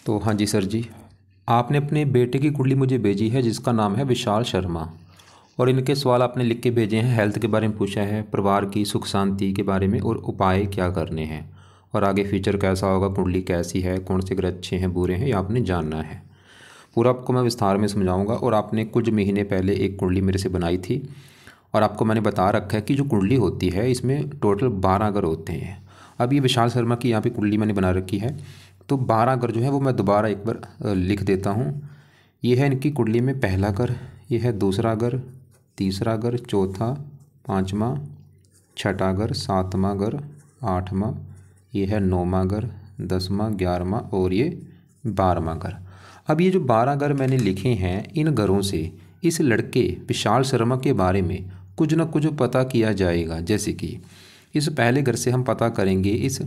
तो हाँ जी सर जी, आपने अपने बेटे की कुंडली मुझे भेजी है जिसका नाम है विशाल शर्मा। और इनके सवाल आपने लिख के भेजे हैं। हेल्थ के बारे में पूछा है, परिवार की सुख शांति के बारे में और उपाय क्या करने हैं, और आगे फ्यूचर कैसा होगा, कुंडली कैसी है, कौन से ग्रह अच्छे हैं बुरे हैं, ये आपने जानना है। पूरा आपको मैं विस्तार में समझाऊंगा। और आपने कुछ महीने पहले एक कुंडली मेरे से बनाई थी और आपको मैंने बता रखा है कि जो कुंडली होती है इसमें टोटल 12 ग्रह होते हैं। अब ये विशाल शर्मा की यहाँ पे कुंडली मैंने बना रखी है, तो 12 घर जो है वो मैं दोबारा एक बार लिख देता हूँ। ये है इनकी कुंडली में पहला घर, ये है दूसरा घर, तीसरा घर, चौथा, पाँचवा, छठा घर, सातवां घर, आठवां, ये है नौवां घर, 10वां, 11वां और ये 12वां घर। अब ये जो 12 घर मैंने लिखे हैं, इन घरों से इस लड़के विशाल शर्मा के बारे में कुछ न कुछ पता किया जाएगा। जैसे कि इस पहले घर से हम पता करेंगे इस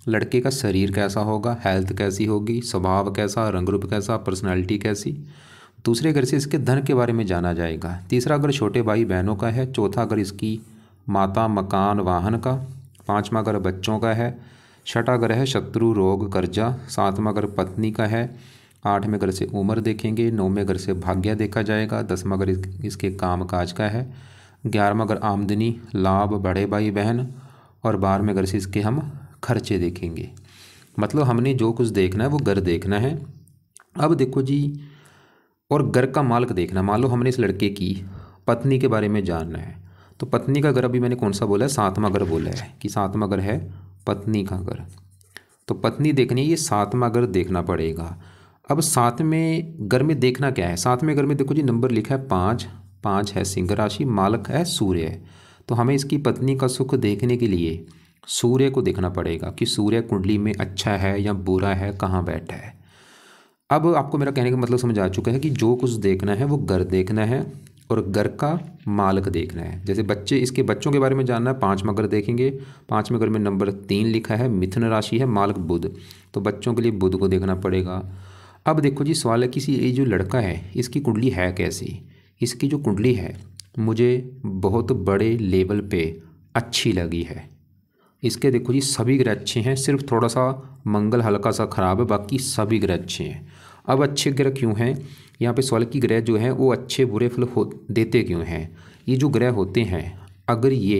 लड़के का शरीर कैसा होगा, हेल्थ कैसी होगी, स्वभाव कैसा, रंग रूप कैसा, पर्सनालिटी कैसी। दूसरे घर से इसके धन के बारे में जाना जाएगा। तीसरा घर छोटे भाई बहनों का है। चौथा घर इसकी माता, मकान, वाहन का। पाँचवा घर बच्चों का है। छठा घर है शत्रु, रोग, कर्जा। सातवां घर पत्नी का है। आठवें घर से उम्र देखेंगे। नौवें घर से भाग्य देखा जाएगा। 10वां घर इसके काम काज का है। 11वां घर आमदनी, लाभ, बड़े भाई बहन। और 12वें घर से इसके हम खर्चे देखेंगे। मतलब हमने जो कुछ देखना है वो घर देखना है। अब देखो जी, और घर का मालिक देखना। मान लो हमने इस लड़के की पत्नी के बारे में जानना है, तो पत्नी का घर अभी मैंने कौन सा बोला है, 7वां घर बोला है कि 7वां घर है पत्नी का घर। तो पत्नी देखनी है, ये 7वां घर देखना पड़ेगा। अब 7वें घर में देखना क्या है। 7वें घर में देखो जी, नंबर लिखा है 5। 5 है सिंह राशि, मालिक है सूर्य। तो हमें इसकी पत्नी का सुख देखने के लिए सूर्य को देखना पड़ेगा कि सूर्य कुंडली में अच्छा है या बुरा है, कहाँ बैठा है। अब आपको मेरा कहने का मतलब समझ आ चुका है कि जो कुछ देखना है वो घर देखना है और घर का मालिक देखना है। जैसे बच्चे, इसके बच्चों के बारे में जानना है, 5वां घर देखेंगे। 5वें घर में नंबर 3 लिखा है, मिथुन राशि है, मालिक बुध। तो बच्चों के लिए बुध को देखना पड़ेगा। अब देखो जी, सवाल है किसी ये जो लड़का है इसकी कुंडली है कैसी। इसकी जो कुंडली है मुझे बहुत बड़े लेवल पे अच्छी लगी है। इसके देखो जी, सभी ग्रह अच्छे हैं, सिर्फ थोड़ा सा मंगल हल्का सा खराब है, बाकी सभी ग्रह अच्छे हैं। अब अच्छे ग्रह क्यों हैं, यहाँ पे सवाल की ग्रह जो हैं वो अच्छे बुरे फल हो देते क्यों हैं। ये जो ग्रह होते हैं, अगर ये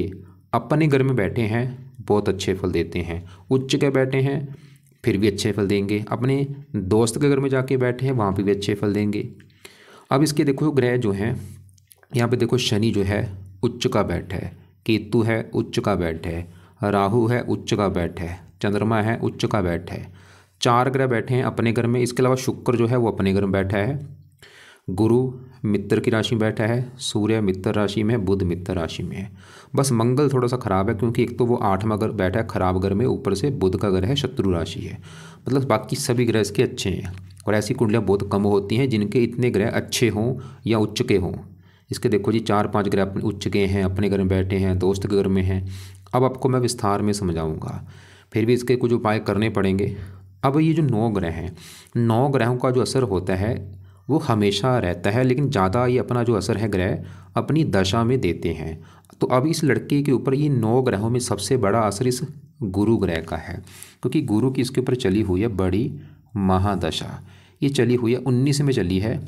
अपने घर में बैठे हैं बहुत अच्छे फल देते हैं, उच्च के बैठे हैं फिर भी अच्छे फल देंगे, अपने दोस्त के घर में जाके बैठे हैं वहाँ पर भी अच्छे फल देंगे। अब इसके देखो ग्रह जो हैं, यहाँ पे देखो शनि जो है उच्च का बैठ है, केतु है उच्च का बैठ है, राहु है उच्च का बैठ है, चंद्रमा है उच्च का बैठ है। 4 ग्रह बैठे हैं अपने घर में। इसके अलावा शुक्र जो है वो अपने घर में बैठा है। गुरु मित्र की राशि में बैठा है। सूर्य मित्र राशि में है, बुध मित्र राशि में है। बस मंगल थोड़ा सा खराब है क्योंकि एक तो वो 8वां घर बैठा है खराब घर में, ऊपर से बुध का घर है शत्रु राशि है। मतलब बाकी सभी ग्रह इसके अच्छे हैं। और ऐसी कुंडलियाँ बहुत कम होती हैं जिनके इतने ग्रह अच्छे हों या उच्च के हों। इसके देखो जी 4-5 ग्रह अपने उच्च के हैं, अपने घर में बैठे हैं, दोस्त के घर में हैं। अब आपको मैं विस्तार में समझाऊंगा, फिर भी इसके कुछ उपाय करने पड़ेंगे। अब ये जो 9 ग्रह हैं, 9 ग्रहों का जो असर होता है वो हमेशा रहता है, लेकिन ज़्यादा ये अपना जो असर है ग्रह अपनी दशा में देते हैं। तो अब इस लड़के के ऊपर ये 9 ग्रहों में सबसे बड़ा असर इस गुरु ग्रह का है, क्योंकि गुरु की इसके ऊपर चली हुई है बड़ी महादशा। ये चली हुई है 19 में चली है।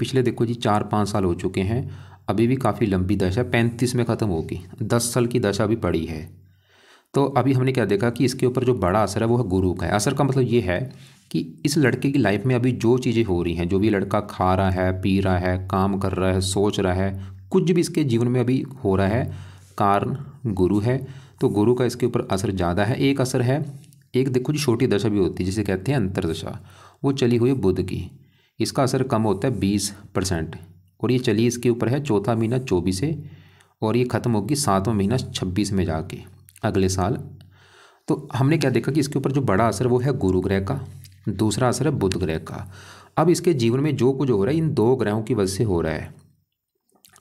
पिछले देखो जी 4-5 साल हो चुके हैं, अभी भी काफ़ी लंबी दशा, 35 में ख़त्म होगी, 10 साल की दशा भी पड़ी है। तो अभी हमने क्या देखा कि इसके ऊपर जो बड़ा असर है वो है गुरु का है। असर का मतलब ये है कि इस लड़के की लाइफ में अभी जो चीज़ें हो रही हैं, जो भी लड़का खा रहा है, पी रहा है, काम कर रहा है, सोच रहा है, कुछ भी इसके जीवन में अभी हो रहा है, कारण गुरु है। तो गुरु का इसके ऊपर असर ज़्यादा है। एक असर है, एक देखो जी छोटी दशा भी होती है जिसे कहते हैं अंतरदशा, वो चली हुई है बुध की। इसका असर कम होता है 20%, और ये चली इसके ऊपर है चौथा महीना 24 से, और ये ख़त्म होगी 7वां महीना 26 में जाके अगले साल। तो हमने क्या देखा कि इसके ऊपर जो बड़ा असर वो है गुरु ग्रह का, दूसरा असर है बुध ग्रह का। अब इसके जीवन में जो कुछ हो रहा है इन 2 ग्रहों की वजह से हो रहा है।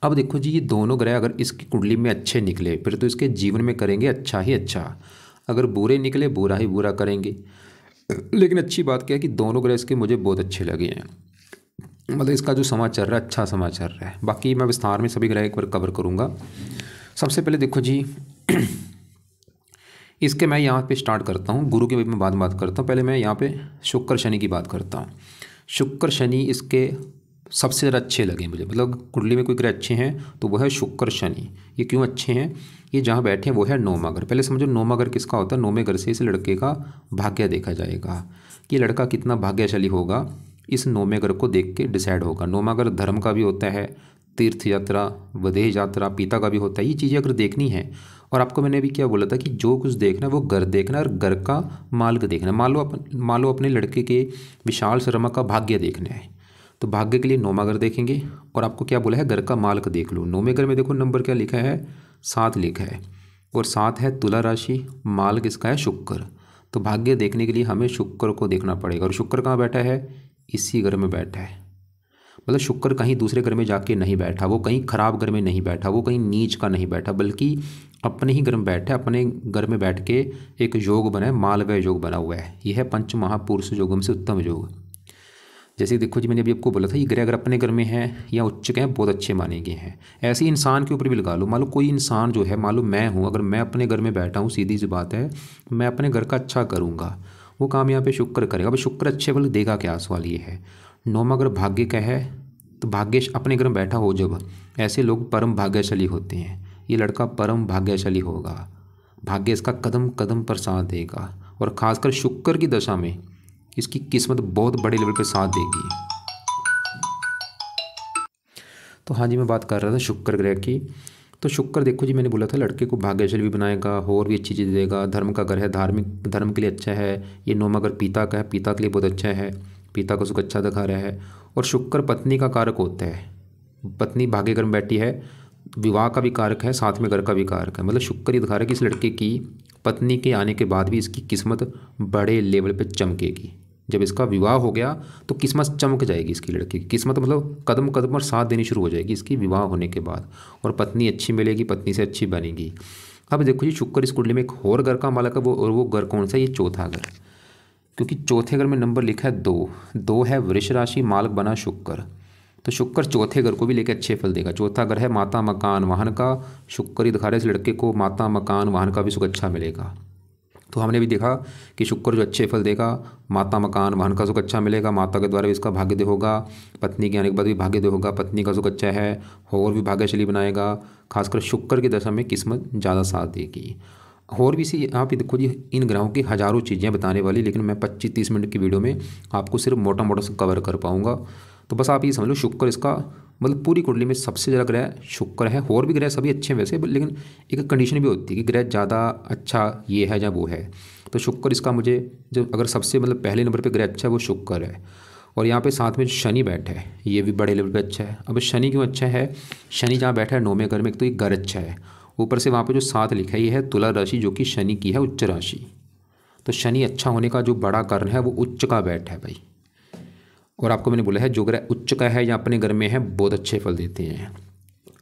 अब देखो जी, ये दोनों ग्रह अगर इसकी कुंडली में अच्छे निकले फिर तो इसके जीवन में करेंगे अच्छा ही अच्छा, अगर बुरे निकले बुरा ही बुरा करेंगे। लेकिन अच्छी बात क्या है कि दोनों ग्रह इसके मुझे बहुत अच्छे लगे हैं। मतलब इसका जो समाज चल रहा है अच्छा समाज चल रहा है। बाकी मैं विस्तार में सभी ग्रह एक बार कवर करूँगा। सबसे पहले देखो जी, इसके मैं यहाँ पे स्टार्ट करता हूँ, गुरु के बारे में बात करता हूँ। पहले मैं यहाँ पे शुक्र शनि की बात करता हूँ। शुक्र शनि इसके सबसे ज़्यादा अच्छे लगे मुझे, मतलब कुंडली में कोई ग्रह अच्छे हैं तो वह है शुक्र शनि। ये क्यों अच्छे हैं? ये जहाँ बैठे हैं वो है नौवां घर। पहले समझो नौवां घर किसका होता है? नौवें घर से इस लड़के का भाग्य देखा जाएगा कि लड़का कितना भाग्यशाली होगा। इस नौवें घर को देख के डिसाइड होगा। नौवां घर धर्म का भी होता है, तीर्थ यात्रा, विदेश यात्रा, पिता का भी होता है। ये चीज़ें अगर देखनी है, और आपको मैंने अभी क्या बोला था कि जो कुछ देखना है वो घर देखना है और घर का मालिक देखना है। मान लो अपने लड़के के विशाल शर्मा का भाग्य देखना है, तो भाग्य के लिए नौवां घर देखेंगे। और आपको क्या बोला है? घर का मालिक देख लो। नौवें घर में देखो नंबर क्या लिखा है? 7 लिखा है, और 7 है तुला राशि, मालिक इसका है शुक्र। तो भाग्य देखने के लिए हमें शुक्र को देखना पड़ेगा। और शुक्र कहाँ बैठा है? इसी घर में बैठा है। मतलब शुक्र कहीं दूसरे घर में जाके नहीं बैठा, वो कहीं खराब घर में नहीं बैठा, वो कहीं नीच का नहीं बैठा, बल्कि अपने ही घर में बैठा है। अपने घर में बैठ के एक योग बना है, मालव्य योग बना हुआ है। यह है पंच महापुरुष योगम से उत्तम योग। जैसे देखो जी, मैंने अभी आपको बोला था, ये ग्रह अगर अपने घर में है या उच्च के हैं बहुत अच्छे माने गए हैं। ऐसे ही इंसान के ऊपर भी लगा लो। मान लो कोई इंसान जो है, मान लो मैं हूँ, अगर मैं अपने घर में बैठा हूँ, सीधी सी बात है, मैं अपने घर का अच्छा करूँगा, वो काम यहाँ पे शुक्र करेगा। अब शुक्र अच्छे फल देगा क्या? सवाल ये है। नौवां अगर भाग्य का है तो भाग्य अपने घर में बैठा हो जब, ऐसे लोग परम भाग्यशाली होते हैं। ये लड़का परम भाग्यशाली होगा, भाग्य इसका कदम कदम पर साथ देगा। और खासकर शुक्र की दशा में इसकी किस्मत बहुत बड़े लेवल पे साथ देगी। तो हाँ जी, मैं बात कर रहा था शुक्र ग्रह की। तो शुक्र देखो जी, मैंने बोला था लड़के को भाग्यशाली भी बनाएगा और भी अच्छी चीज़ देगा। धर्म का घर है, धार्मिक धर्म के लिए अच्छा है। ये नौवां घर पिता का है, पिता के लिए बहुत अच्छा है, पिता को सुख अच्छा दिखा रहा है। और शुक्र पत्नी का कारक होता है। पत्नी भाग्य घर में बैठी है, विवाह का भी कारक है, साथ में घर का भी कारक है। मतलब शुक्र ये दिखा रहा है कि इस लड़के की पत्नी के आने के बाद भी इसकी किस्मत बड़े लेवल पे चमकेगी। जब इसका विवाह हो गया तो किस्मत चमक जाएगी इसकी लड़की की किस्मत, मतलब कदम कदम पर साथ देनी शुरू हो जाएगी इसकी विवाह होने के बाद। और पत्नी अच्छी मिलेगी, पत्नी से अच्छी बनेगी। अब देखो जी, शुक्र इस कुंडली में एक और घर का मालिक है, वो घर कौन सा? ये चौथा घर। क्योंकि चौथे घर में नंबर लिखा है 2 है वृष राशि, मालिक बना शुक्र। तो शुक्र चौथे घर को भी लेकर अच्छे फल देगा। चौथा घर है माता मकान वाहन का। शुक्र ही दिखा रहे इस लड़के को माता मकान वाहन का भी सुख अच्छा मिलेगा। तो हमने भी देखा कि शुक्र जो अच्छे फल देगा, माता मकान वाहन का सुख अच्छा मिलेगा, माता के द्वारा भी इसका भाग्य होगा, पत्नी के आने के बाद भी भाग्य होगा, पत्नी का सुख अच्छा है और भी भाग्यशाली बनाएगा। खासकर शुक्र की दशा में किस्मत ज़्यादा साथ देगी। और भी सी आप ये देखो जी, इन ग्रहों की हज़ारों चीज़ें बताने वाली, लेकिन मैं 25-30 मिनट की वीडियो में आपको सिर्फ मोटा मोटा से कवर कर पाऊँगा। तो बस आप ये समझ लो शुक्र इसका मतलब पूरी कुंडली में सबसे ज़्यादा ग्रह शुक्र है। और भी ग्रह सभी अच्छे हैं वैसे, लेकिन एक कंडीशन भी होती है कि ग्रह ज़्यादा अच्छा ये है या वो है। तो शुक्र इसका मुझे जो अगर सबसे मतलब पहले नंबर पे ग्रह अच्छा है वो शुक्र है। और यहाँ पे साथ में शनि बैठा है, ये भी बड़े लेवल पे अच्छा है। अब शनि क्यों अच्छा है? शनि जहाँ बैठा है नौवें घर में, एक तो ये घर अच्छा है, ऊपर से वहाँ पे जो 7 लिखा है ये है तुला राशि, जो कि शनि की है उच्च राशि। तो शनि अच्छा होने का जो बड़ा कारण है वो उच्च का बैठ है भाई। और आपको मैंने बोला है जो ग्रह उच्च का है या अपने घर में है बहुत अच्छे फल देते हैं।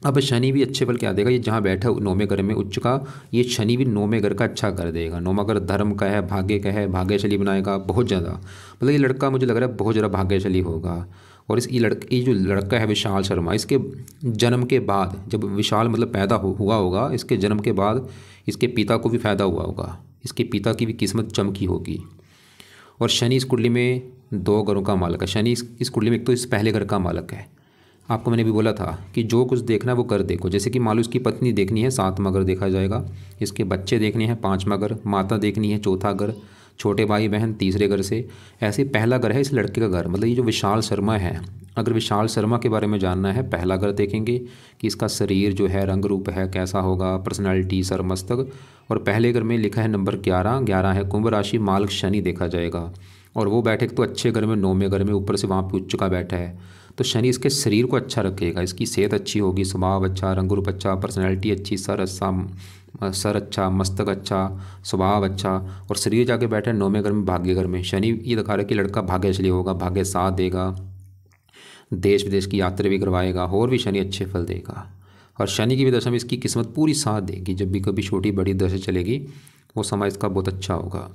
अब शनि भी अच्छे फल क्या देगा? ये जहाँ बैठा है नौवें घर में उच्च का, ये शनि भी नौवें घर का अच्छा कर देगा। नौवां घर धर्म का है, भाग्य का है, भाग्यशाली बनाएगा बहुत ज़्यादा। मतलब ये लड़का मुझे लग रहा है बहुत ज़्यादा भाग्यशाली होगा। और इस ये जो लड़का है विशाल शर्मा, इसके जन्म के बाद जब विशाल मतलब पैदा हुआ होगा, इसके जन्म के बाद इसके पिता को भी फ़ायदा हुआ होगा, इसके पिता की भी किस्मत चमकी होगी। और शनि इस कुंडली में 2 घरों का मालिक है। शनि इस कुंडली में एक तो इस पहले घर का मालिक है। आपको मैंने भी बोला था कि जो कुछ देखना है वो कर देखो। जैसे कि मान लो इसकी पत्नी देखनी है 7वां घर देखा जाएगा, इसके बच्चे देखने हैं 5वां घर, माता देखनी है 4था घर, छोटे भाई बहन तीसरे घर से। ऐसे पहला घर है इस लड़के का घर, मतलब ये जो विशाल शर्मा है, अगर विशाल शर्मा के बारे में जानना है पहला घर देखेंगे कि इसका शरीर जो है रंग रूप है कैसा होगा, पर्सनैलिटी, सर मस्तक। और पहले घर में लिखा है नंबर 11 है कुंभ राशि, मालिक शनि देखा जाएगा। और वो बैठे तो अच्छे घर में नौवें घर में, ऊपर से वहाँ पे उच्च का बैठा है। तो शनि इसके शरीर को अच्छा रखेगा, इसकी सेहत अच्छी होगी, स्वभाव अच्छा, रंग रूप अच्छा, पर्सनैलिटी अच्छी, सर अच्छा, मस्तक अच्छा, स्वभाव अच्छा। और शरीर जाके बैठे नौवें घर में भाग्य घर में। शनि ये दिखा रहा है कि लड़का भाग्यशाली होगा, भाग्य साथ देगा, देश विदेश की यात्रा भी करवाएगा और भी शनि अच्छे फल देगा। और शनि की भी दशा में इसकी किस्मत पूरी साथ देगी। जब भी कभी छोटी बड़ी दशा चलेगी वो समय इसका बहुत अच्छा होगा।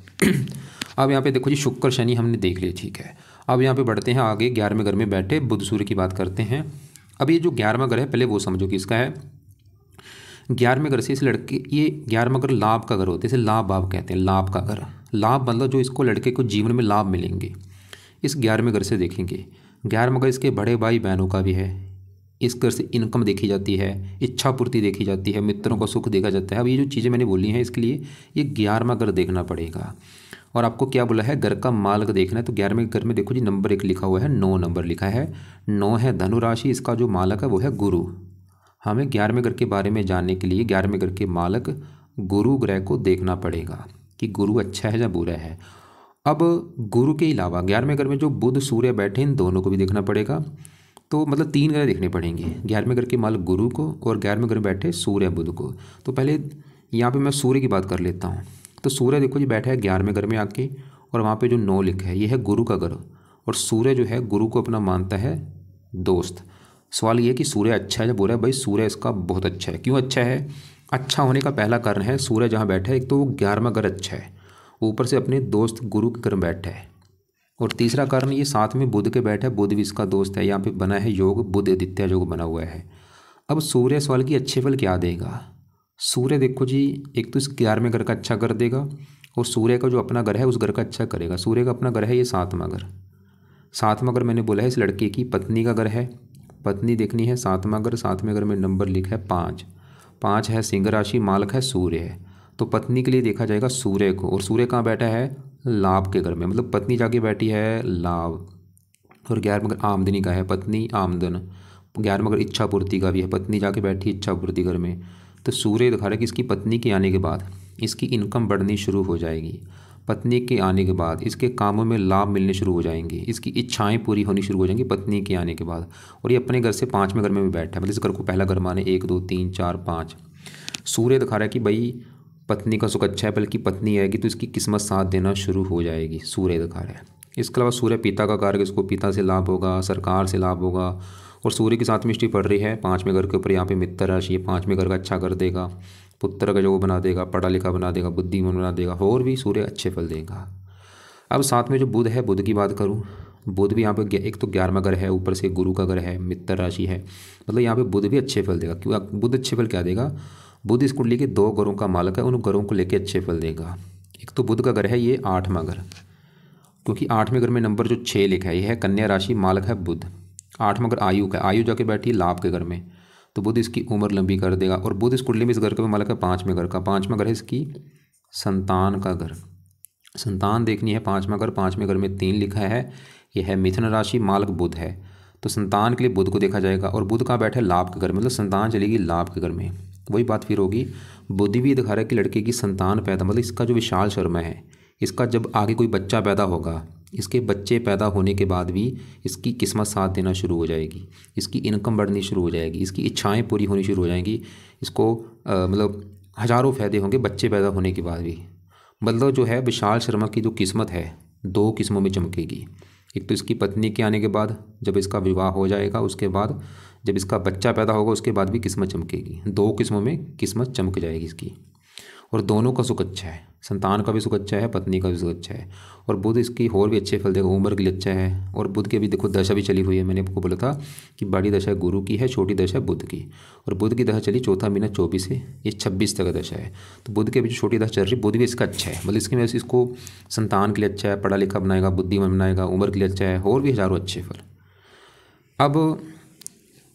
अब यहाँ पे देखो जी, शुक्र शनि हमने देख लिया, ठीक है। अब यहाँ पे बढ़ते हैं आगे, 11वें घर में बैठे बुध सूर्य की बात करते हैं। अब ये जो 11वां घर है पहले वो समझो कि इसका है 11वें घर से इस लड़के, ये 11वां घर लाभ का घर होता है, इसे लाभ भाव कहते हैं, लाभ का घर। लाभ मतलब जो इसको लड़के को जीवन में लाभ मिलेंगे, इस 11वें घर से देखेंगे। 11वां घर इसके बड़े भाई बहनों का भी है, इस घर से इनकम देखी जाती है, इच्छा पूर्ति देखी जाती है, मित्रों का सुख देखा जाता है। अब ये जो चीज़ें मैंने बोली हैं इसके लिए ये 11वां घर देखना पड़ेगा। और आपको क्या बोला है, घर का मालक देखना है, तो 11वें घर में देखो जी नंबर 1 लिखा हुआ है, 9 नंबर लिखा है, 9 है धनु राशि, इसका जो मालक है वो है गुरु। हमें 11वें घर के बारे में जानने के लिए 11वें घर के मालक गुरु ग्रह को देखना पड़ेगा कि गुरु अच्छा है या बुरा है। अब गुरु के अलावा 11वें घर में जो बुध सूर्य बैठे इन दोनों को भी देखना पड़ेगा। तो मतलब 3 ग्रह देखने पड़ेंगे, 11वें घर के मालक गुरु को और 11वें घर में बैठे सूर्य बुध को। तो पहले यहाँ पे मैं सूर्य की बात कर लेता हूँ। तो सूर्य देखो जी बैठा है 11वें घर में आके, और वहाँ पे जो 9 लिखा है ये है गुरु का घर, और सूर्य जो है गुरु को अपना मानता है दोस्त। सवाल ये है कि सूर्य अच्छा है या बुरा है। भाई सूर्य इसका बहुत अच्छा है। क्यों अच्छा है? अच्छा होने का पहला कारण है सूर्य जहाँ बैठा है, एक तो वो 11वां घर अच्छा है, ऊपर से अपने दोस्त गुरु के घर में बैठा है, और तीसरा कारण ये साथ में बुध के बैठा है, बुध भी इसका दोस्त है। यहाँ पे बना है योग, बुध आदित्य योग बना हुआ है। अब सूर्य सवाल की अच्छे फल क्या देगा? सूर्य देखो जी एक तो इस 11वें घर का अच्छा कर देगा, और सूर्य का जो अपना घर है उस घर का अच्छा करेगा। सूर्य का अपना घर है ये 7वां घर। 7वां घर मैंने बोला है इस लड़के की पत्नी का घर है, पत्नी देखनी है 7वां घर। 7वें घर में नंबर लिखा है 5, 5 है सिंह राशि, मालक है सूर्य है। तो पत्नी के लिए देखा जाएगा सूर्य को, और सूर्य कहाँ बैठा है? लाभ के घर में, मतलब पत्नी जाके बैठी है लाभ। और 11वां घर आमदनी का है, पत्नी आमदन। 11वां घर इच्छा पूर्ति का भी है, पत्नी जाके बैठी इच्छा पूर्ति घर में। तो सूर्य दिखा रहा है कि इसकी पत्नी के आने के बाद इसकी इनकम बढ़नी शुरू हो जाएगी। पत्नी के आने के बाद इसके कामों में लाभ मिलने शुरू हो जाएंगे, इसकी इच्छाएं पूरी होनी शुरू हो जाएंगी पत्नी के आने के बाद। और ये अपने घर से 5वें घर में भी बैठा है, मतलब इस घर को पहला घर माने 1 2 3 4 5। सूर्य दिखा रहा है कि भाई पत्नी का सुख अच्छा है, बल्कि पत्नी आएगी तो इसकी किस्मत साथ देना शुरू हो जाएगी, सूर्य दिखा रहा है। इसके अलावा सूर्य पिता का कारक, इसको पिता से लाभ होगा, सरकार से लाभ होगा। और सूर्य के साथ में दृष्टि पड़ रही है 5वें घर के ऊपर, यहाँ पे मित्र राशि है, 5वें घर का अच्छा कर देगा, पुत्र का जो बना देगा, पढ़ा लिखा बना देगा, बुद्धिमान बना देगा, और भी सूर्य अच्छे फल देगा। अब साथ में जो बुध है, बुध की बात करूँ, बुध भी यहाँ पे एक तो 11वां घर है, ऊपर से गुरु का घर है, मित्र राशि है, मतलब यहाँ पे बुध भी अच्छे फल देगा। क्यों? बुध अच्छे फल क्या देगा? बुध इस कुंडली के 2 घरों का मालक है, उन घरों को लेके अच्छे फल देगा। एक तो बुध का घर है ये 8वां घर, क्योंकि 8वें घर में नंबर जो 6 लिखा है ये है कन्या राशि, मालक है बुध। 8वां घर आयु का, आयु जाके बैठी लाभ के घर में, तो बुध इसकी उम्र लंबी कर देगा। और बुध इस कुंडली में इस घर का मालक है 5वें घर का, 5वां घर है इसकी संतान का घर। संतान देखनी है 5वां घर, 5वें घर में 3 लिखा है, यह है मिथुन राशि, मालक बुध है। तो संतान के लिए बुध को देखा जाएगा, और बुध कहाँ बैठे? लाभ के घर, मतलब संतान चलेगी लाभ के घर में। वही बात फिर होगी, बुध भी दिखा रहा है कि लड़के की संतान पैदा, मतलब इसका जो विशाल शर्मा है, इसका जब आगे कोई बच्चा पैदा होगा, इसके बच्चे पैदा होने के बाद भी इसकी किस्मत साथ देना शुरू हो जाएगी, इसकी इनकम बढ़नी शुरू हो जाएगी, इसकी इच्छाएं पूरी होनी शुरू हो जाएंगी। इसको मतलब हज़ारों फायदे होंगे बच्चे पैदा होने के बाद भी। मतलब जो है विशाल शर्मा की जो किस्मत है 2 किस्मों में चमकेगी। एक तो इसकी पत्नी के आने के बाद, जब इसका विवाह हो जाएगा, उसके बाद जब इसका बच्चा पैदा होगा उसके बाद भी किस्मत चमकेगी। 2 किस्मों में किस्मत चमक जाएगी इसकी, और दोनों का सुख अच्छा है, संतान का भी सुख अच्छा है, पत्नी का भी सुख अच्छा है। और बुध इसकी और भी अच्छे फल देगा, उम्र के लिए अच्छा है। और बुध की अभी देखो दशा भी चली हुई है, मैंने आपको बोला था कि बड़ी दशा गुरु की है, छोटी दशा बुध की। और बुध की दशा चली चौथा महीना 24 से ये 26 तक दशा है। तो बुध के अभी जो छोटी दशा चल रही, बुध भी इसका अच्छा है, मतलब इसकी वजह से इसको संतान के लिए अच्छा है, पढ़ा लिखा बनाएगा, बुद्धिमान बनाएगा, उम्र के लिए अच्छा है, और भी हज़ारों अच्छे फल। अब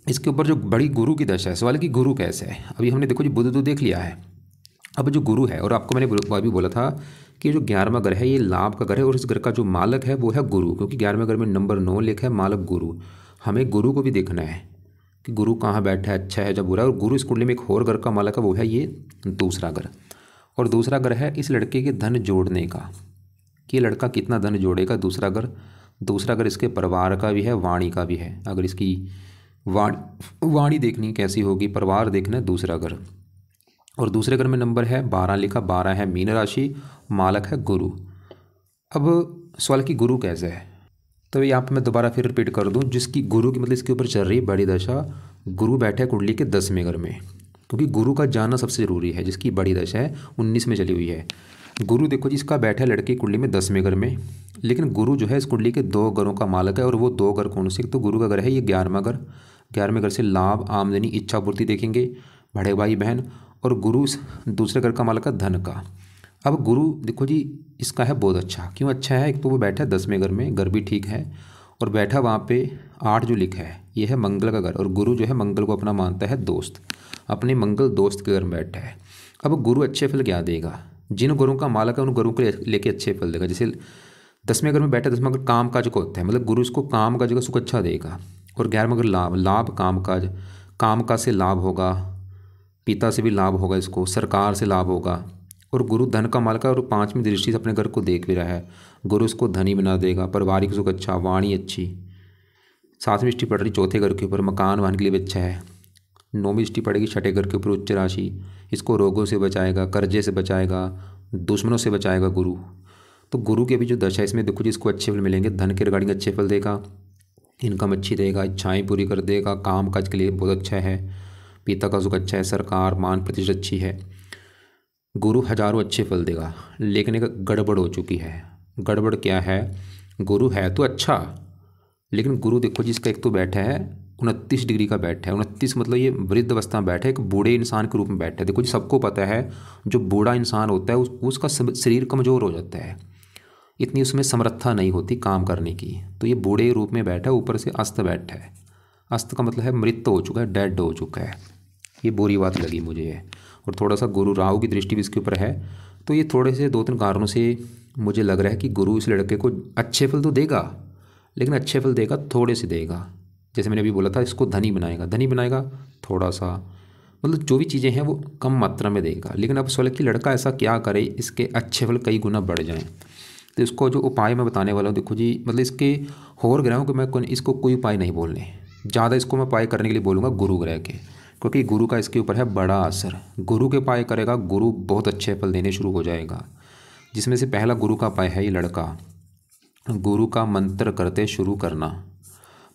इसके ऊपर जो बड़ी गुरु की दशा है, सवाल कि गुरु कैसे है। अभी हमने देखो जी बुध तो देख लिया है, अब जो गुरु है, और आपको मैंने अभी बोला था कि जो 11वां घर है ये लाभ का घर है, और इस घर का जो मालक है वो है गुरु, क्योंकि 11वें घर में नंबर 9 लिखा है, मालक गुरु। हमें गुरु को भी देखना है कि गुरु कहाँ बैठा है, अच्छा है या बुरा है। और गुरु इस कुंडली में एक और घर का मालक है, वो है ये दूसरा घर। और दूसरा घर है इस लड़के के धन जोड़ने का, कि लड़का कितना धन जोड़ेगा। दूसरा घर इसके परिवार का भी है, वाणी का भी है। अगर इसकी वाणी देखनी कैसी होगी, परिवार देखना है दूसरा घर। और दूसरे घर में नंबर है 12 लिखा, 12 है मीन राशि, मालक है गुरु। अब सवाल कि गुरु कैसे है, तो यहाँ पे मैं दोबारा फिर रिपीट कर दूँ, जिसकी गुरु की मतलब इसके ऊपर चल रही बड़ी दशा, गुरु बैठे कुंडली के 10वें घर में, क्योंकि गुरु का जानना सबसे ज़रूरी है। जिसकी बड़ी दशा है 19 में चली हुई है, गुरु देखो जिसका बैठा है लड़की कुंडली में 10वें घर में। लेकिन गुरु जो है इस कुंडली के 2 घरों का मालक है, और वो 2 घर कौन से? तो गुरु का घर है ये 11वां घर। 11वें घर से लाभ, आमदनी, इच्छा पूर्ति देखेंगे। बड़े भाई बहन। और गुरु दूसरे घर का मालक है धन का। अब गुरु देखो जी, इसका है बहुत अच्छा। क्यों अच्छा है? एक तो वो बैठा है 10वें घर में, घर भी ठीक है, और बैठा वहाँ पे 8 जो लिखा है ये है मंगल का घर। और गुरु जो है मंगल को अपना मानता है दोस्त, अपने मंगल दोस्त के घर में बैठा है। अब गुरु अच्छे फल क्या देगा? जिन गुरुओं का मालक है उन गुरुओं को लेके अच्छे फल देगा। जैसे 10वें घर में बैठा, 10वें घर काम काज को होता है, मतलब गुरु इसको काम काज का सुख अच्छा देगा। और 11वें घर लाभ, लाभ काम काज, काम काज से लाभ होगा, पिता से भी लाभ होगा, इसको सरकार से लाभ होगा। और गुरु धन का मालक है और 5वीं दृष्टि से अपने घर को देख भी रहा है। गुरु इसको धनी बना देगा, पारिवारिक सुख अच्छा, वाणी अच्छी। 7वीं दृष्टि पड़ रही 4थे घर के ऊपर, मकान वाहन के लिए भी अच्छा है। 9वीं दृष्टि पड़ेगी 6ठे घर के ऊपर, उच्च राशि, इसको रोगों से बचाएगा, कर्जे से बचाएगा, दुश्मनों से बचाएगा गुरु। तो गुरु की अभी जो दशा है इसमें देखो जी, इसको अच्छे फल मिलेंगे। धन के रिगार्डिंग अच्छे फल देगा, इनकम अच्छी देगा, इच्छाएं पूरी कर देगा, काम काज के लिए बहुत अच्छा है, पिता का सुख अच्छा है, सरकार मान प्रतिष्ठा अच्छी है। गुरु हजारों अच्छे फल देगा, लेकिन एक गड़बड़ हो चुकी है। गड़बड़ क्या है? गुरु है तो अच्छा, लेकिन गुरु देखो जी, इसका एक तो बैठा है 29 डिग्री का बैठा है। 29 मतलब ये वृद्ध अवस्था में बैठा है, एक बूढ़े इंसान के रूप में बैठा है। देखो जी, सबको पता है जो बूढ़ा इंसान होता है उसका शरीर कमज़ोर हो जाता है, इतनी उसमें समर्था नहीं होती काम करने की। तो ये बूढ़े रूप में बैठा है, ऊपर से अस्त बैठा है। अस्त का मतलब है मृत हो चुका है, डेड हो चुका है। ये बुरी बात लगी मुझे ये। और थोड़ा सा गुरु राहु की दृष्टि भी इसके ऊपर है। तो ये थोड़े से 2-3 कारणों से मुझे लग रहा है कि गुरु इस लड़के को अच्छे फल तो देगा, लेकिन अच्छे फल देगा थोड़े से देगा। जैसे मैंने अभी बोला था, इसको धनी बनाएगा, धनी बनाएगा थोड़ा सा, मतलब जो भी चीज़ें हैं वो कम मात्रा में देगा। लेकिन अब सवाल है कि लड़का ऐसा क्या करे इसके अच्छे फल कई गुना बढ़ जाएँ। तो इसको जो उपाय मैं बताने वाला हूँ, देखो जी, मतलब इसके और ग्रहों के मैं इसको कोई उपाय नहीं बोलने, ज़्यादा इसको मैं उपाय करने के लिए बोलूँगा गुरु ग्रह के, क्योंकि गुरु का इसके ऊपर है बड़ा असर। गुरु के उपाय करेगा, गुरु बहुत अच्छे फल देने शुरू हो जाएगा। जिसमें से पहला गुरु का उपाय है ये लड़का गुरु का मंत्र करते शुरू करना।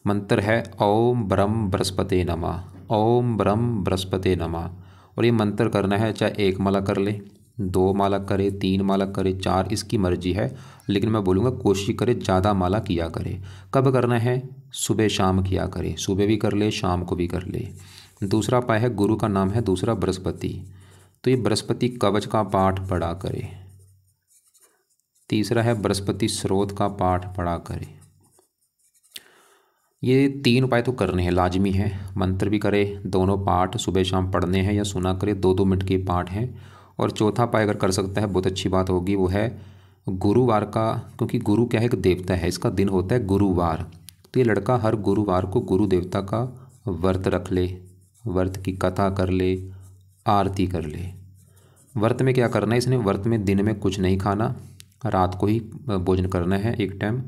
मंत्र है ओम ब्रह्म बृहस्पते नमः, ओम ब्रह्म बृहस्पते नमः। और ये मंत्र करना है, चाहे 1 माला कर ले, 2 माला करे, 3 माला करे, 4, इसकी मर्जी है। लेकिन मैं बोलूँगा कोशिश करे ज़्यादा माला किया करे। कब करना है? सुबह शाम किया करे, सुबह भी कर ले, शाम को भी कर ले। दूसरा उपाय है, गुरु का नाम है दूसरा बृहस्पति, तो ये बृहस्पति कवच का पाठ पढ़ा करे। तीसरा है बृहस्पति स्रोत का पाठ पढ़ा करे। ये 3 उपाय तो करने हैं, लाजमी है। मंत्र भी करे, दोनों पाठ सुबह शाम पढ़ने हैं या सुना करे, 2-2 मिनट के पाठ हैं। और चौथा उपाय अगर कर सकता है बहुत अच्छी बात होगी, वो है गुरुवार का, क्योंकि गुरु क्या है? एक देवता है, इसका दिन होता है गुरुवार। तो ये लड़का हर गुरुवार को गुरु देवता का व्रत रख ले, व्रत की कथा कर ले, आरती कर ले। व्रत में क्या करना है इसने? व्रत में दिन में कुछ नहीं खाना, रात को ही भोजन करना है 1 टाइम।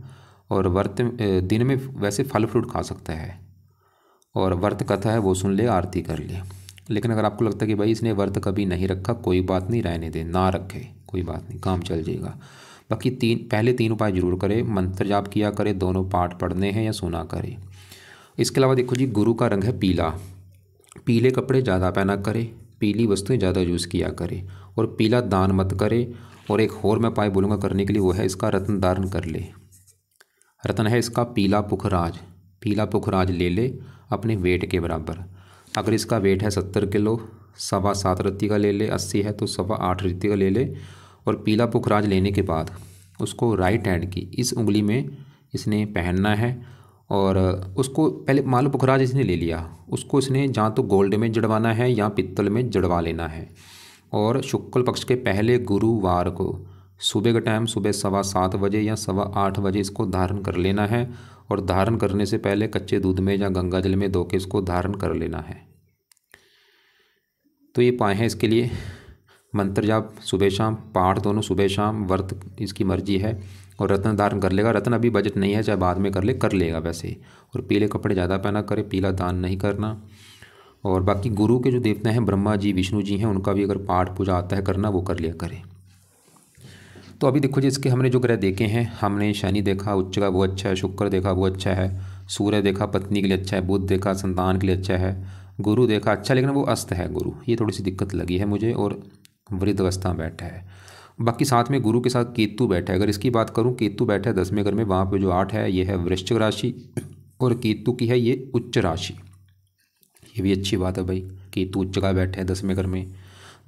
और व्रत दिन में वैसे फल फ्रूट खा सकता है, और व्रत कथा है वो सुन ले, आरती कर ले। लेकिन अगर आपको लगता है कि भाई इसने व्रत कभी नहीं रखा, कोई बात नहीं, रहने दे, ना रखे, कोई बात नहीं, काम चल जाएगा। बाकी पहले 3 उपाय जरूर करे, मंत्र जाप किया करे, दोनों पाठ पढ़ने हैं या सुना करे। इसके अलावा देखो जी, गुरु का रंग है पीला, पीले कपड़े ज़्यादा पहना करे, पीली वस्तुएं ज़्यादा यूज़ किया करे, और पीला दान मत करे। और एक और मैं उपाय बोलूँगा करने के लिए, वो है इसका रत्न धारण कर ले। रत्न है इसका पीला पुखराज, पीला पुखराज ले ले अपने वेट के बराबर। अगर इसका वेट है 70 किलो, 7.25 रत्ती का ले ले, 80 है तो 8.25 रत्ती का ले ले। और पीला पुखराज लेने के बाद उसको राइट हैंड की इस उंगली में इसने पहनना है। और उसको पहले मान लो पुखराज इसने ले लिया, उसको इसने जहाँ तो गोल्ड में जड़वाना है या पित्तल में जड़वा लेना है। और शुक्ल पक्ष के पहले गुरुवार को सुबह का टाइम, सुबह 7:15 बजे या 8:15 बजे इसको धारण कर लेना है। और धारण करने से पहले कच्चे दूध में या गंगा जल में धो के इसको धारण कर लेना है। तो ये उपाय हैं इसके लिए। मंत्र जाप सुबह शाम, पाठ दोनों सुबह शाम, व्रत इसकी मर्जी है। और रत्न धारण कर लेगा, रत्न अभी बजट नहीं है, चाहे बाद में कर लेगा वैसे। और पीले कपड़े ज़्यादा पहना करे, पीला दान नहीं करना। और बाकी गुरु के जो देवता हैं ब्रह्मा जी, विष्णु जी हैं, उनका भी अगर पाठ पूजा आता है करना, वो कर लिया करे। तो अभी देखो जी, इसके हमने जो ग्रह देखे हैं, हमने शनि देखा उच्च का, वो अच्छा है। शुक्र देखा, वो अच्छा है। सूर्य देखा, पत्नी के लिए अच्छा है। बुध देखा, संतान के लिए अच्छा है। गुरु देखा, अच्छा, लेकिन वो अस्त है गुरु, ये थोड़ी सी दिक्कत लगी है मुझे। और वृद्ध अवस्था में बैठा है। बाकी साथ में गुरु के साथ केतु बैठा है। अगर इसकी बात करूँ, केतु बैठा है 10वें घर में, वहाँ पे जो 8 है ये है वृश्चिक राशि, और केतु की है ये उच्च राशि। ये भी अच्छी बात है भाई, केतु उच्च का बैठा है 10वें घर में।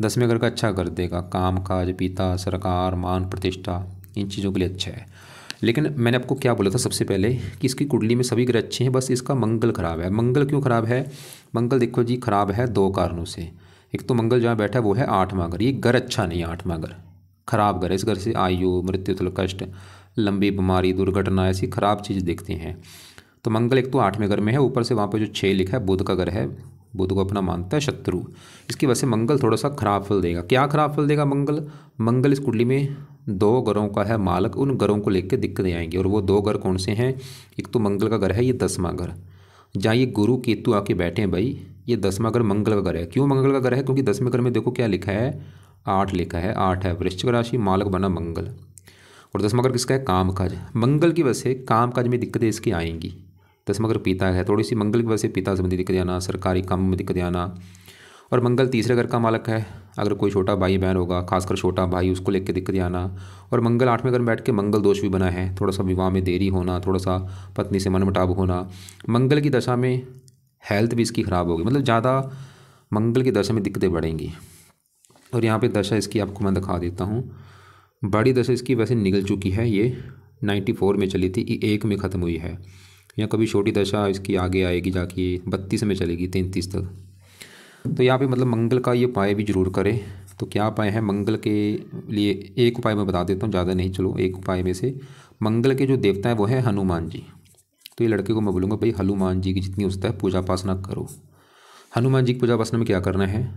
10वें घर का अच्छा कर देगा, काम काज, पिता, सरकार, मान प्रतिष्ठा, इन चीज़ों के लिए अच्छा है। लेकिन मैंने आपको क्या बोला था सबसे पहले कि इसकी कुंडली में सभी ग्रह अच्छे हैं, बस इसका मंगल खराब है। मंगल क्यों खराब है? मंगल देखो जी खराब है 2 कारणों से। एक तो मंगल जहाँ बैठा है वो है 8वां घर, ये घर अच्छा नहीं है, 8वां घर खराब घर है। इस घर से आयु, मृत्यु, तुल कष्ट, लंबी बीमारी, दुर्घटना, ऐसी खराब चीज़ देखते हैं। तो मंगल एक तो 8वें घर में है, ऊपर से वहाँ पे जो 6 लिखा है बुध का घर है, बुध को अपना मानता है शत्रु। इसकी वजह से मंगल थोड़ा सा खराब फल देगा। क्या खराब फल देगा मंगल? मंगल इस कुंडली में 2 घरों का है मालक, उन घरों को लेकर दिक्कतें आएंगी। और वो 2 घर कौन से हैं? एक तो मंगल का घर है ये 10वां घर, जहाँ ये गुरु केतु आके बैठे हैं भाई, ये 10वां घर मंगल का घर है। क्यों मंगल का घर है? क्योंकि 10वें घर में देखो क्या लिखा है, 8 लिखा है, 8 है वृश्चिक राशि, मालक बना मंगल। और 10वां घर किसका है? काम काज। मंगल की वजह से काम काज में दिक्कतें इसकी आएंगी। 10वां घर पिता है, थोड़ी सी मंगल की वजह से पिता संबंधी दिक्कतें आना, सरकारी काम में दिक्कतें आना। और मंगल तीसरे घर का मालक है, अगर कोई छोटा भाई बहन होगा, खासकर छोटा भाई, उसको लेकर दिक्कतें आना। और मंगल 8वें घर में बैठ के मंगल दोष भी बना है, थोड़ा सा विवाह में देरी होना, थोड़ा सा पत्नी से मनमुटाव होना। मंगल की दशा में हेल्थ भी इसकी ख़राब होगी, मतलब ज़्यादा मंगल की दशा में दिक्कतें बढ़ेंगी। और यहाँ पे दशा इसकी आपको मैं दिखा देता हूँ। बड़ी दशा इसकी वैसे निकल चुकी है, ये 94 में चली थी, ये 1 में ख़त्म हुई है। या कभी छोटी दशा इसकी आगे आएगी, जाके 32 में चलेगी, 33 तक। तो यहाँ पे मतलब मंगल का ये उपाय भी जरूर करें। तो क्या उपाय है मंगल के लिए? एक उपाय मैं बता देता हूँ, ज़्यादा नहीं, चलो एक उपाय में से। मंगल के जो देवता हैं वो है हनुमान जी। तो ये लड़के को मैं बोलूँगा भाई हनुमान जी की जितनी हो सकता है पूजा उपासना करो। हनुमान जी की पूजा उपासना में क्या करना है?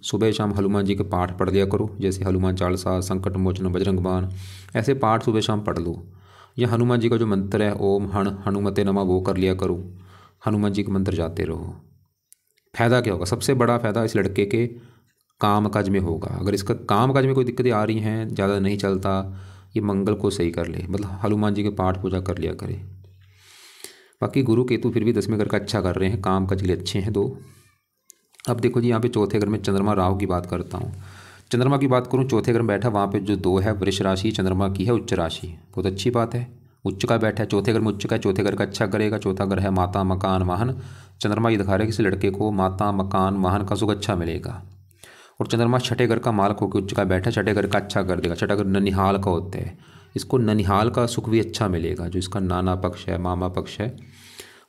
सुबह शाम हनुमान जी के पाठ पढ़ लिया करो, जैसे हनुमान चालीसा, संकट मोचन, बजरंग बाण, ऐसे पाठ सुबह शाम पढ़ लो। या हनुमान जी का जो मंत्र है ओम हण हनुमते नमः, वो कर लिया करो। हनुमान जी के मंत्र जाते रहो। फ़ायदा क्या होगा? सबसे बड़ा फ़ायदा इस लड़के के काम काज में होगा। अगर इसका काम काज में कोई दिक्कतें आ रही हैं, ज़्यादा नहीं चलता, ये मंगल को सही कर ले, मतलब हनुमान जी के पाठ पूजा कर लिया करे। बाकी गुरु केतु फिर भी 10वें घर का अच्छा कर रहे हैं, काम काज के लिए अच्छे हैं 2। अब देखो जी यहाँ पे चौथे घर में चंद्रमा राहु की बात करता हूँ। चंद्रमा की बात करूँ, चौथे घर में बैठा, वहाँ पे जो 2 है वृष राशि चंद्रमा की है उच्च राशि, बहुत अच्छी बात है। उच्च का बैठा है, चौथे घर में उच्च का है, चौथे घर का अच्छा करेगा। चौथा घर है माता मकान वाहन। चंद्रमा ये दिखा रहा है कि इस लड़के को माता मकान वाहन का सुख अच्छा मिलेगा। और चंद्रमा छठे घर का मालक होकर उच्च का बैठा, छठे घर का अच्छा कर देगा। छठा घर ननिहाल का होता है, इसको ननिहाल का सुख भी अच्छा मिलेगा, जो इसका नाना पक्ष है, मामा पक्ष है।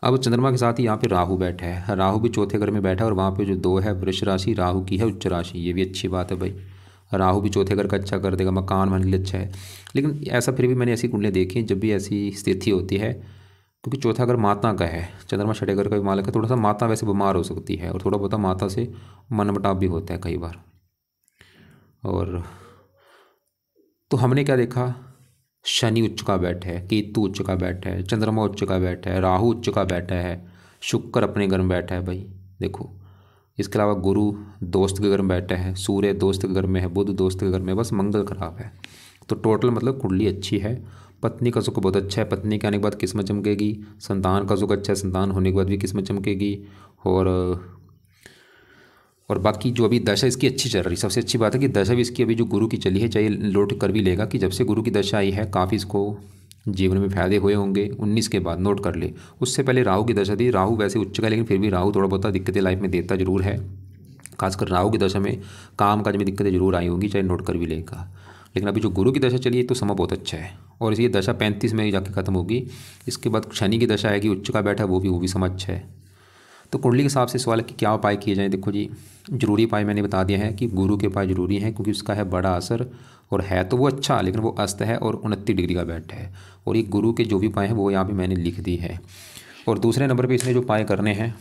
अब चंद्रमा के साथ ही यहाँ पे राहु बैठा है, राहु भी चौथे घर में बैठा है। और वहाँ पे जो 2 है वृष राशि राहु की है उच्च राशि, ये भी अच्छी बात है भाई। राहु भी चौथे घर का अच्छा कर देगा, मकान मन के लिए अच्छा है। लेकिन ऐसा फिर भी मैंने ऐसी कुंडलियाँ देखी जब भी ऐसी स्थिति होती है, क्योंकि चौथा घर माता का है, चंद्रमा छठे घर का भी मालक है, थोड़ा सा माता वैसे बीमार हो सकती है, और थोड़ा बहुत माता से मनमुटाव भी होता है कई बार। और तो हमने क्या देखा? शनि उच्च का बैठा है, केतु उच्च का बैठा है, चंद्रमा उच्च का बैठा है, राहु उच्च का बैठा है, शुक्र अपने घर में बैठा है भाई देखो। इसके अलावा गुरु दोस्त के घर में बैठा है, सूर्य दोस्त के घर में है, बुध दोस्त के घर में, बस मंगल खराब है। तो टोटल मतलब कुंडली अच्छी है। पत्नी का सुख बहुत अच्छा है, पत्नी के आने के बाद किस्मत चमकेगी। संतान का सुख अच्छा है, संतान होने के बाद भी किस्मत चमकेगी। और बाकी जो अभी दशा इसकी अच्छी चल रही, सबसे अच्छी बात है कि दशा भी इसकी अभी जो गुरु की चली है, चाहे नोट कर भी लेगा कि जब से गुरु की दशा आई है काफ़ी इसको जीवन में फायदे हुए होंगे। 19 के बाद नोट कर ले। उससे पहले राहु की दशा थी, राहु वैसे उच्च का, लेकिन फिर भी राहु थोड़ा बहुत दिक्कतें लाइफ में देता जरूर है। खासकर राहु की दशा में काम काज में दिक्कतें जरूर आई होंगी, चाहे नोट कर भी लेगा। लेकिन अभी जो गुरु की दशा चली है तो समय बहुत अच्छा है, और इसी दशा 35 में जाके ख़त्म होगी। इसके बाद शनि की दशा आएगी, उच्च का बैठा, वो भी समय अच्छा है। तो कुंडली के हिसाब से सवाल है कि क्या उपाय किए जाएँ। देखो जी, जरूरी उपाय मैंने बता दिया है कि गुरु के उपाय जरूरी हैं, क्योंकि उसका है बड़ा असर, और है तो वो अच्छा, लेकिन वो अस्त है और 29 डिग्री का बैठा है। और ये गुरु के जो भी उपाय हैं वो यहाँ पे मैंने लिख दी है। और दूसरे नंबर पे इसने जो उपाय करने हैं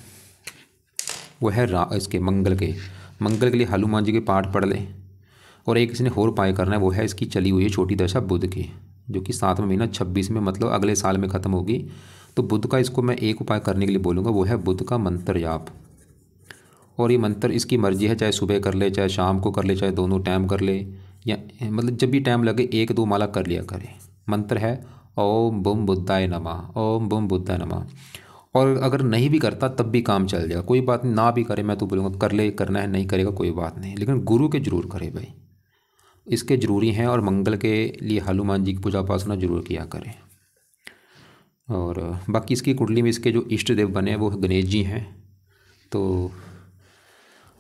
वो है इसके मंगल के लिए हनुमान जी के पाठ पढ़ लें। और एक इसने और उपाय करना है, वो है इसकी चली हुई है छोटी दशा बुध की, जो कि 7वां महीना 26 में, मतलब अगले साल में ख़त्म होगी। तो बुध का इसको मैं एक उपाय करने के लिए बोलूँगा, वो है बुध का मंत्र जाप। और ये मंत्र इसकी मर्जी है, चाहे सुबह कर ले, चाहे शाम को कर ले, चाहे दोनों टाइम कर ले, या मतलब जब भी टाइम लगे 1-2 माला कर लिया करे। मंत्र है ओम बुम बुद्धाय नमः, ओम बुम बुद्धाय नमः। और अगर नहीं भी करता तब भी काम चल जाएगा, कोई बात नहीं, ना भी करे मैं तो बोलूँगा कर ले, करना है, नहीं करेगा कोई बात नहीं, लेकिन गुरु के जरूर करे भाई, इसके जरूरी हैं। और मंगल के लिए हनुमान जी की पूजा उपासना जरूर किया करें। और बाकी इसकी कुंडली में इसके जो इष्ट देव बने हैं वो गणेश जी हैं। तो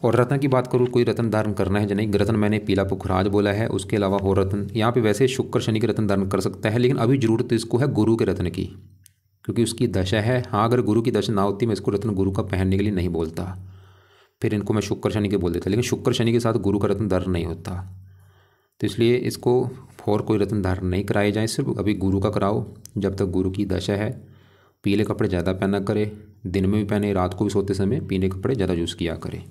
और रत्न की बात करूँ, कोई रत्न धारण करना है या नहीं। रत्न मैंने पीला पुखराज बोला है, उसके अलावा और रत्न यहाँ पे वैसे शुक्र शनि के रत्न धारण कर सकता है, लेकिन अभी ज़रूरत इसको है गुरु के रत्न की, क्योंकि उसकी दशा है। हाँ, अगर गुरु की दशा ना होती मैं इसको रत्न गुरु का पहनने के लिए नहीं बोलता, फिर इनको मैं शुक्र शनि के बोल देता, लेकिन शुक्र शनि के साथ गुरु का रत्न धारण नहीं होता, तो इसलिए इसको और कोई रत्न धारण नहीं कराए जाए, सिर्फ अभी गुरु का कराओ जब तक गुरु की दशा है। पीले कपड़े ज़्यादा पहना करे, दिन में भी पहने, रात को भी सोते समय पीले कपड़े ज़्यादा यूज़ किया करे,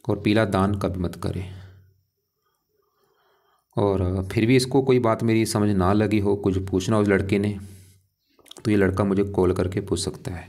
और पीला दान कभी मत करे। और फिर भी इसको कोई बात मेरी समझ ना लगी हो, कुछ पूछना हो उस लड़के ने, तो ये लड़का मुझे कॉल करके पूछ सकता है।